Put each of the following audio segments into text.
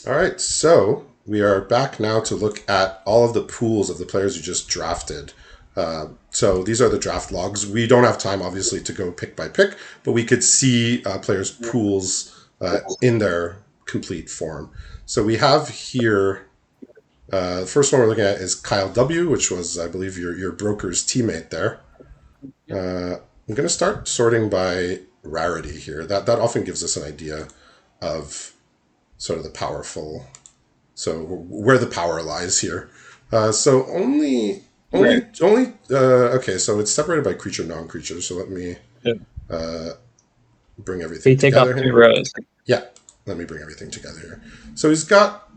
All right, so we are back now to look at all of the pools of the players you just drafted. So these are the draft logs. We don't have time, obviously, to go pick by pick, but we could see players' pools in their complete form. So we have here the first one we're looking at is Kyle W., which was, I believe, your broker's teammate there. I'm going to start sorting by rarity here. That often gives us an idea of sort of the powerful, so where the power lies here. So only, Right. only, only. Okay, so it's separated by creature, non-creature. So let me Yeah. bring So you everything take off together two here. rows. Yeah, let me bring everything together here. So he's got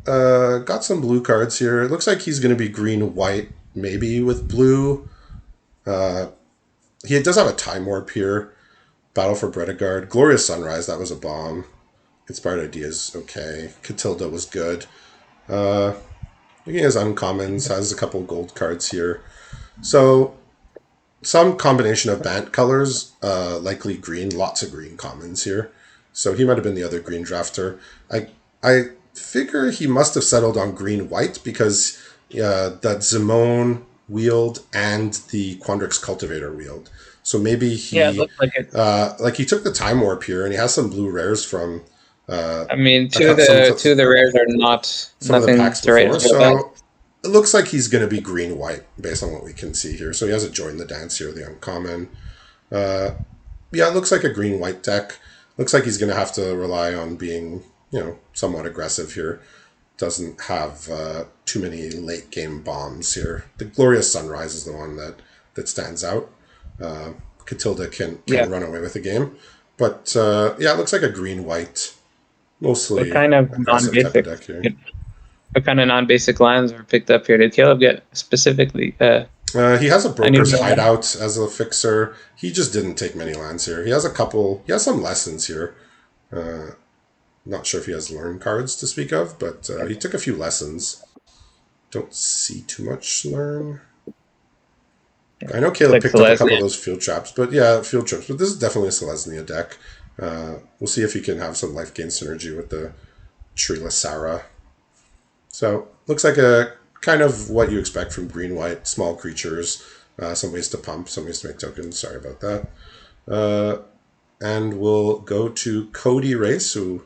some blue cards here. It looks like he's going to be green, white, maybe with blue. He does have a Time Warp here. Battle for Bredegard. Glorious Sunrise, that was a bomb. Inspired Ideas, okay. Catilda was good. Looking at his uncommons, has a couple gold cards here. So some combination of Bant colors, likely green, lots of green commons here. So he might have been the other green drafter. I figure he must have settled on green white because that Zimone wield and the Quandrix Cultivator wield. So maybe Yeah, it looks like it. like he took the Time Warp here and he has some blue rares from I mean, a some two of the rares are not some of the nothing packs to write before. home about. So it looks like he's going to be green white based on what we can see here. So he hasn't joined the dance here, the uncommon. Yeah, it looks like a green white deck. Looks like he's going to have to rely on being, somewhat aggressive here. Doesn't have too many late game bombs here. The Glorious Sunrise is the one that stands out. Catilda can Yeah. run away with the game, but yeah, it looks like a green white, What mostly kind of aggressive type of non-basic? deck here. What kind of non-basic lands are picked up here? Did Caleb get specifically He has a Broker's unusual land? Hideout as a fixer. He just didn't take many lands here. He has a couple. He has some lessons here. Not sure if he has learn cards to speak of, but he took a few lessons. Don't see too much learn. I know It's Caleb like picked up a Celeste. couple of those field traps, but yeah, field trips. But this is definitely a Selesnya deck. We'll see if he can have some life gain synergy with the Treeless Sarah. So looks like a kind of what you expect from green white, small creatures, some ways to pump, some ways to make tokens. Sorry about that. And we'll go to Cody Race, who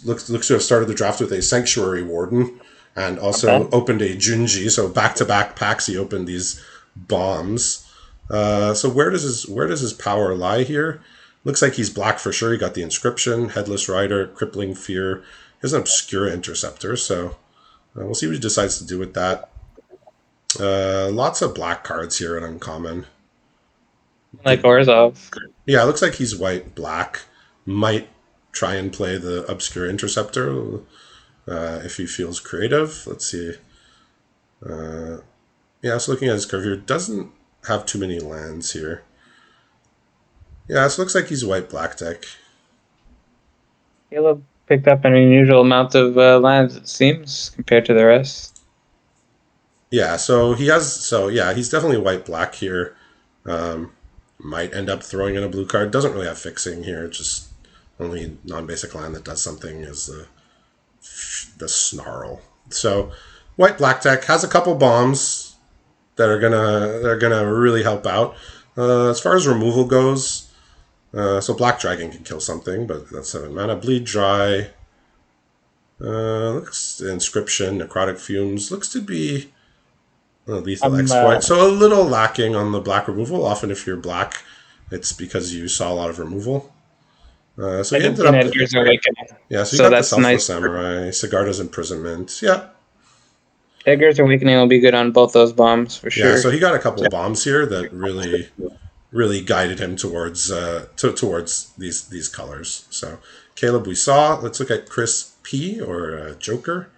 looks to have started the draft with a Sanctuary Warden and Not also bad. opened a Junji. So back to back packs, he opened these bombs. So where does his power lie here? Looks like he's black for sure. He got the Inscription, Headless Rider, Crippling Fear. He has an Obscura Interceptor, so we'll see what he decides to do with that. Lots of black cards here in Uncommon. Like Orzhov. Yeah, it looks like he's white, black. Might try and play the Obscure Interceptor if he feels creative. Let's see. Yeah, so looking at his curve here, doesn't have too many lands here. Yeah, so it looks like he's white-black deck. Caleb picked up an unusual amount of lands, it seems, compared to the rest. Yeah, so he has. So yeah, he's definitely white black here. Might end up throwing in a blue card. Doesn't really have fixing here. Just only non-basic land that does something is the snarl. So white black deck has a couple bombs that are gonna really help out. As far as removal goes, so black dragon can kill something, but that's 7 mana. Bleed dry. Looks inscription, necrotic fumes. Looks to be lethal I'm exploit. So a little lacking on the black removal. Often, if you're black, it's because you saw a lot of removal. So I he did ended see an up, Edgar's Awakening, yeah. So you so got the that's Selfless nice. Samurai, Sigarda's Imprisonment. Yeah, Edgar's Awakening will be good on both those bombs for yeah. sure. So he got a couple bombs here that really guided him towards towards these colors. So Caleb, we saw. Let's look at Chris P or Joker.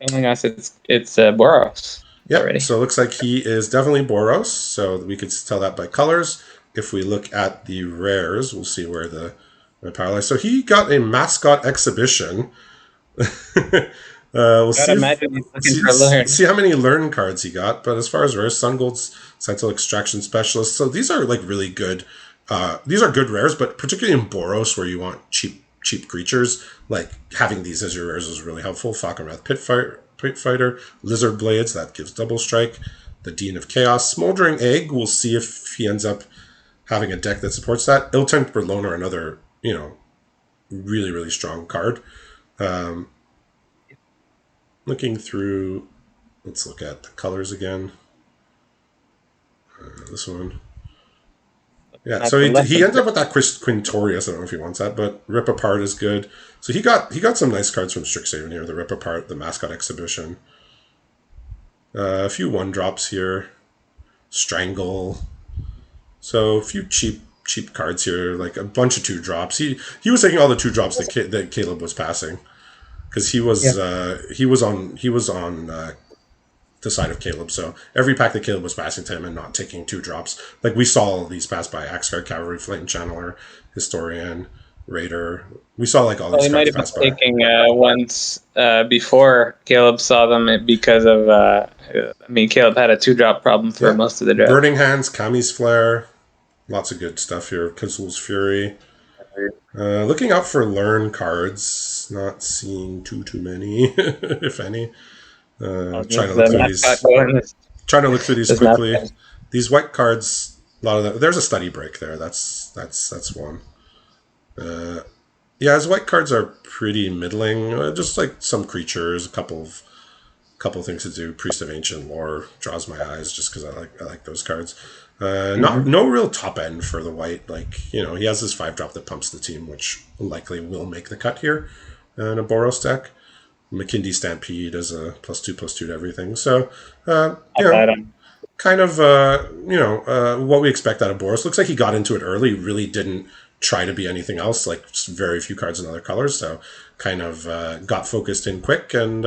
Telling us it's Boros Yep. already. So it looks like he is definitely Boros. So we could tell that by colors. If we look at the rares, we'll see where the power lies. So he got a mascot exhibition. We'll Gotta see if imagine he's looking for learn. see how many learn cards he got. But as far as rares, Sun Gold's Sentinel Extraction Specialist. So these are like really good. These are good rares, but particularly in Boros, where you want cheap creatures, like having these as your rares is really helpful. Falconwrath Pit Fighter, Lizard Blades, that gives double strike. The Dean of Chaos, Smoldering Egg, we'll see if he ends up having a deck that supports that. Ill-Tempered Loner, another, really, really strong card. Looking through, let's look at the colors again. This one. Yeah, so he ends up with that Quintorius. I don't know if he wants that, but Rip Apart is good. So he got some nice cards from Strixhaven here. The Rip Apart, the Mascot Exhibition. A few 1-drops here. Strangle. So a few cheap cards here, like a bunch of 2-drops. He was taking all the 2-drops that Caleb was passing, because he was on the side of Caleb. So every pack that Caleb was passing to him and not taking 2-drops, like we saw all these passed by Axguard, Cavalry, Flame Channeler, Historian, Raider. We saw like all these cards pass by. He might have been taking ones before Caleb saw them because of. Caleb had a 2-drop problem for most of the draft. Burning Hands, Kami's Flare, lots of good stuff here. Kazul's Fury. Looking out for learn cards, not seeing too many, if any. Trying to look through these quickly. These white cards, a lot of them. There's a study break there. That's one. His white cards are pretty middling. Just like some creatures, a couple of things to do. Priest of Ancient Lore draws my eyes just because I like those cards. No real top end for the white. Like, he has this 5-drop that pumps the team, which likely will make the cut here in a Boros deck. McKindy Stampede as a +2/+2 to everything. So, kind of, what we expect out of Boros. Looks like he got into it early, really didn't try to be anything else, like just very few cards in other colors. So, kind of got focused in quick and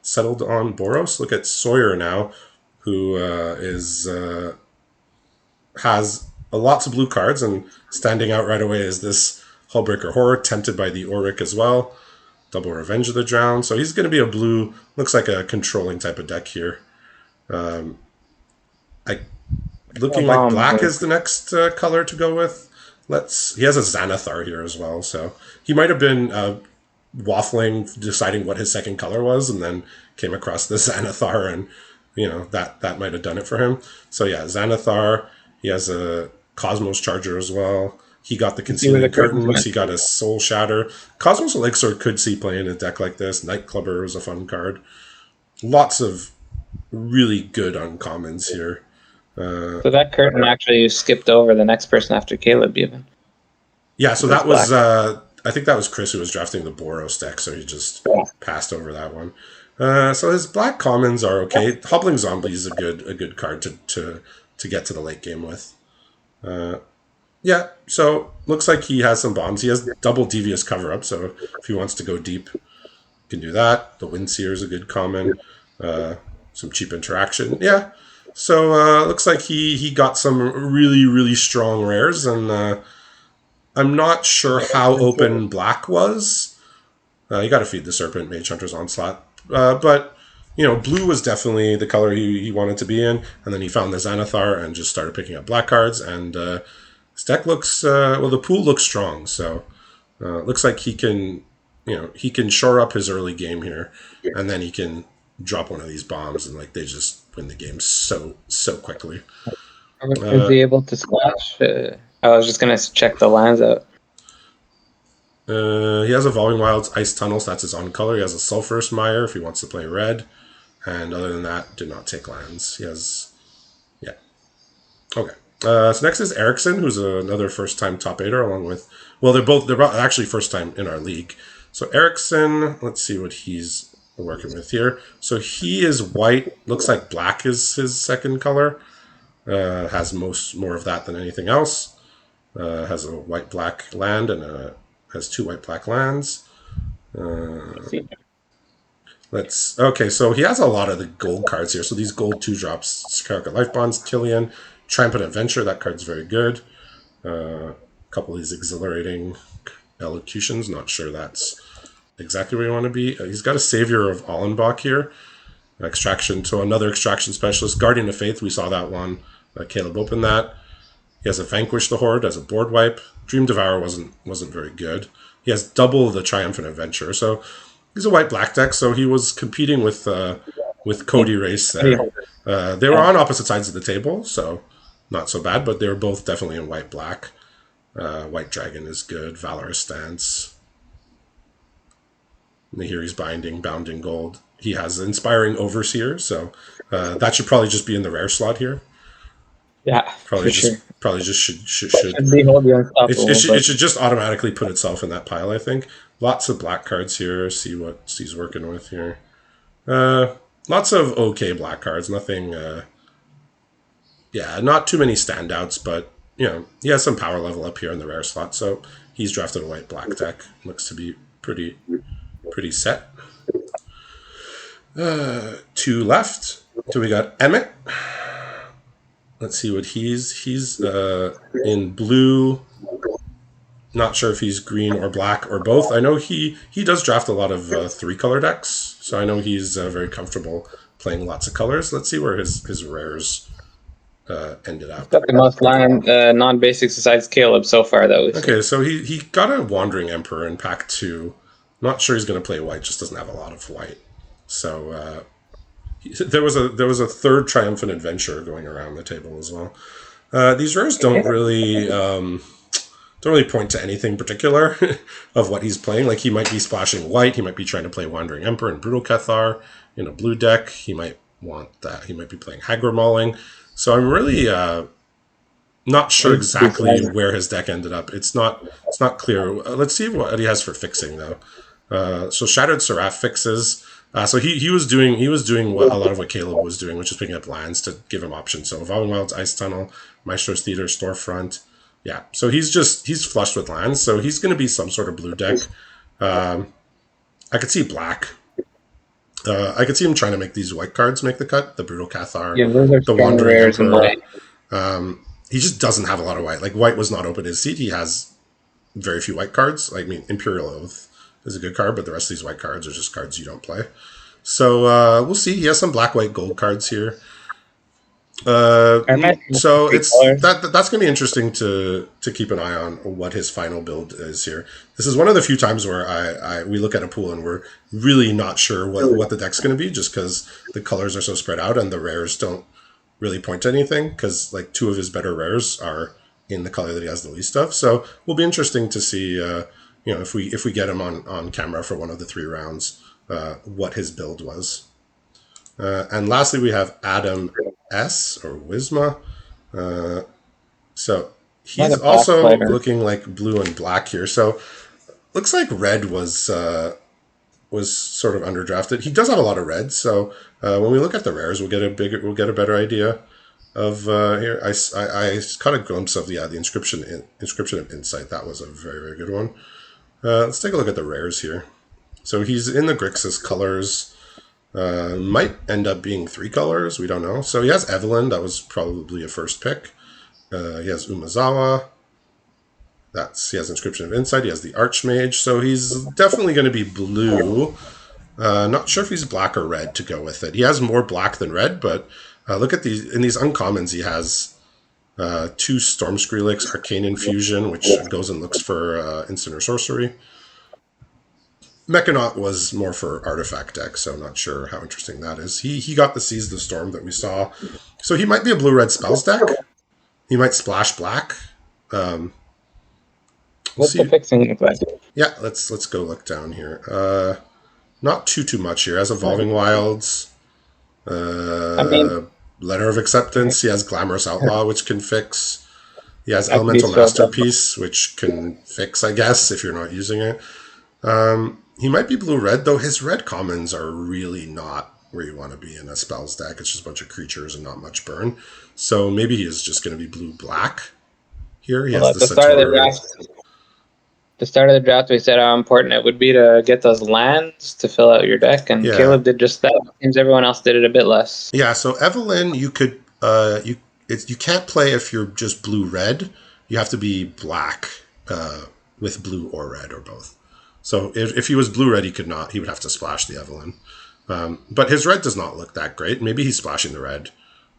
settled on Boros. Look at Sawyer now, who has lots of blue cards, and standing out right away is this Hullbreaker Horror, tempted by the Auric as well. Double Revenge of the Drowned. So he's going to be a blue, looks like a controlling type of deck here. Looking like black is the next color to go with. He has a Xanathar here as well. So he might have been waffling, deciding what his second color was, and then came across the Xanathar, and that might have done it for him. So yeah, Xanathar. He has a Cosmos Charger as well. He got the Concealing Curtains. He got a Soul Shatter. Cosmos Elixir could see play in a deck like this. Nightclubber was a fun card. Lots of really good uncommons here. So that curtain actually skipped over the next person after Caleb, even. Yeah, so that was I think that was Chris who was drafting the Boros deck, so he just passed over that one. So his black commons are okay. Hobbling Zombie is a good card to get to the late game with. So looks like he has some bombs. He has double Devious Cover-Up, so if he wants to go deep, he can do that. The Windseer is a good common. Some cheap interaction. Yeah. So looks like he got some really, really strong rares, and I'm not sure how open black was. You got to feed the Serpent, Mage Hunter's Onslaught. But, blue was definitely the color he wanted to be in, and then he found the Xanathar and just started picking up black cards, and his deck looks, the pool looks strong, so looks like he can shore up his early game here, and then he can drop one of these bombs, and they just win the game so quickly. Is he able to splash? I was just going to check the lands out. He has Evolving Wilds, Ice Tunnels, that's his own color. He has a Sulphurous Mire if he wants to play red, and other than that, did not take lands. He has, okay. So next is Erickson, who's another first-time top 8er, along with, they're actually first-time in our league. So Erickson, let's see what he's working with here. So he is white, looks like black is his second color. Has more of that than anything else. Has a white-black land and has 2 white-black lands. So he has a lot of the gold cards here. So these gold 2-drops, Skaraka Life Bonds, Killian, Triumphant Adventure, that card's very good. A couple of these Exhilarating Elocutions, not sure that's exactly where you want to be. He's got a Savior of Allenbach here. Extraction to another Extraction Specialist. Guardian of Faith, we saw that one. Caleb opened that. He has a Vanquish the Horde as a board wipe. Dream Devourer wasn't very good. He has double the Triumphant Adventure, so he's a white-black deck. So he was competing with Cody Race there. They were on opposite sides of the table, so not so bad, but they were both definitely in white-black. White Dragon is good. Valorous Stance. Nahiri's Binding, Bound in Gold. He has Inspiring Overseer, so that should probably just be in the rare slot here. Yeah, Probably for just sure. probably just should Be wholly unstoppable, it should just automatically put itself in that pile. I think lots of black cards here. See what he's working with here. Lots of okay black cards. Nothing. Not too many standouts, but he has some power level up here in the rare slot. So he's drafted a white black deck. Looks to be pretty set. Two left. So we got Emmett. Let's see what he's in blue. Not sure if he's green or black or both. I know he does draft a lot of 3-color decks, so I know he's very comfortable playing lots of colors. Let's see where his rares ended up. Got the most non-basics besides Caleb so far, though. Okay, so he got a Wandering Emperor in pack 2. Not sure he's going to play white, just doesn't have a lot of white. So there was a third Triumphant Adventure going around the table as well. These rares don't really point to anything particular of what he's playing. Like, he might be splashing white, he might be trying to play Wandering Emperor and Brutal Cathar in a blue deck. He might want that. He might be playing Hagra Mauling. So I'm really not sure exactly where his deck ended up. It's not clear. Let's see what he has for fixing though. So Shattered Seraph fixes. So he was doing what a lot of what Caleb was doing, which is picking up lands to give him options. So Evolving Wilds, Ice Tunnel, Maestro's Theater, Storefront. Yeah, so he's flushed with lands, so he's going to be some sort of blue deck. I could see black. I could see him trying to make these white cards make the cut. The Brutal Cathar, the Wandering Emperor. He just doesn't have a lot of white. Like, white was not open his seat. He has very few white cards. I mean, Imperial Oath is a good card, but the rest of these white cards are just cards you don't play. So we'll see. He has some black, white, gold cards here. So it's that's going to be interesting to keep an eye on what his final build is here. This is one of the few times where we look at a pool and we're really not sure what the deck's going to be, just because the colors are so spread out and the rares don't really point to anything, because like 2 of his better rares are in the color that he has the least of. So will be interesting to see if we get him on camera for one of the 3 rounds, what his build was. And lastly, we have Adam S. or Wisma. So he's also looking like blue and black here. So looks like red was sort of underdrafted. He does have a lot of red. So when we look at the rares, we'll get a better idea of here. I caught a glimpse of the Inscription of Insight. That was a very, very good one. Let's take a look at the rares here. So he's in the Grixis colors. Might end up being 3 colors. We don't know. So he has Evelyn. That was probably a first pick. He has Umezawa. He has Inscription of Insight. He has the Archmage. So he's definitely going to be blue. Not sure if he's black or red to go with it. He has more black than red, but look at these. In these uncommons, he has 2 Storm Skrillex, Arcane Infusion, which goes and looks for instant or sorcery. Mechanaut was more for artifact deck, so not sure how interesting that is. He got the Seize the Storm that we saw. So he might be a blue-red spells deck. He might splash black. What's the fixing look like? Yeah, let's go look down here. Not too much here. Has Evolving Wilds. Letter of Acceptance. He has Glamorous Outlaw, which can fix. He has Elemental Masterpiece, which can fix, I guess, if you're not using it. He might be blue-red, though his red commons are really not where you want to be in a spells deck. It's just a bunch of creatures and not much burn. So maybe he is just going to be blue-black here. He has the start of the draft, we said how important it would be to get those lands to fill out your deck, and Caleb did just that. It seems everyone else did it a bit less. Yeah, so Evelyn, you could you can't play if you're just blue-red. You have to be black with blue or red or both. So if he was blue-red, he could not. He would have to splash the Evelyn. But his red does not look that great. Maybe he's splashing the red.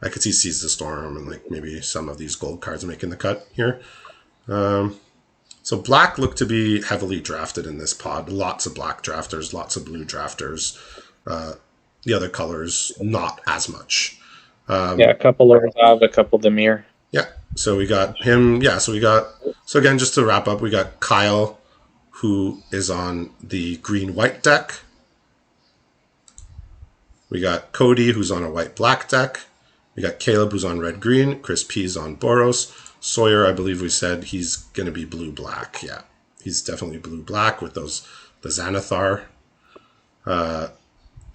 I could see Seize the Storm and like maybe some of these gold cards making the cut here. So black looked to be heavily drafted in this pod. Lots of black drafters, lots of blue drafters. The other colors, not as much. Yeah, a couple Orzhov, a couple Demir. Yeah. So we got him. Yeah. So again, just to wrap up, we got Kyle, who is on the green-white deck. We got Cody, who's on a white-black deck. We got Caleb, who's on red-green. Chris P's on Boros. Sawyer, I believe we said he's going to be blue-black. Yeah, he's definitely blue-black with the Xanathar.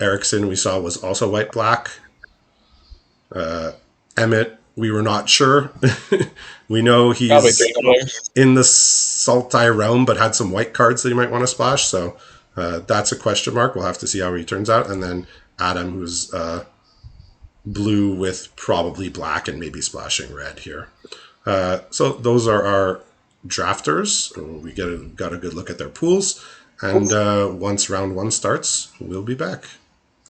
Erickson, we saw, was also white-black. Emmett, we were not sure. We know he's in the Sultai realm, but had some white cards that he might want to splash. So that's a question mark. We'll have to see how he turns out. And then Adam, who's blue with probably black and maybe splashing red here. So those are our drafters. We got a good look at their pools. And once round one starts, we'll be back.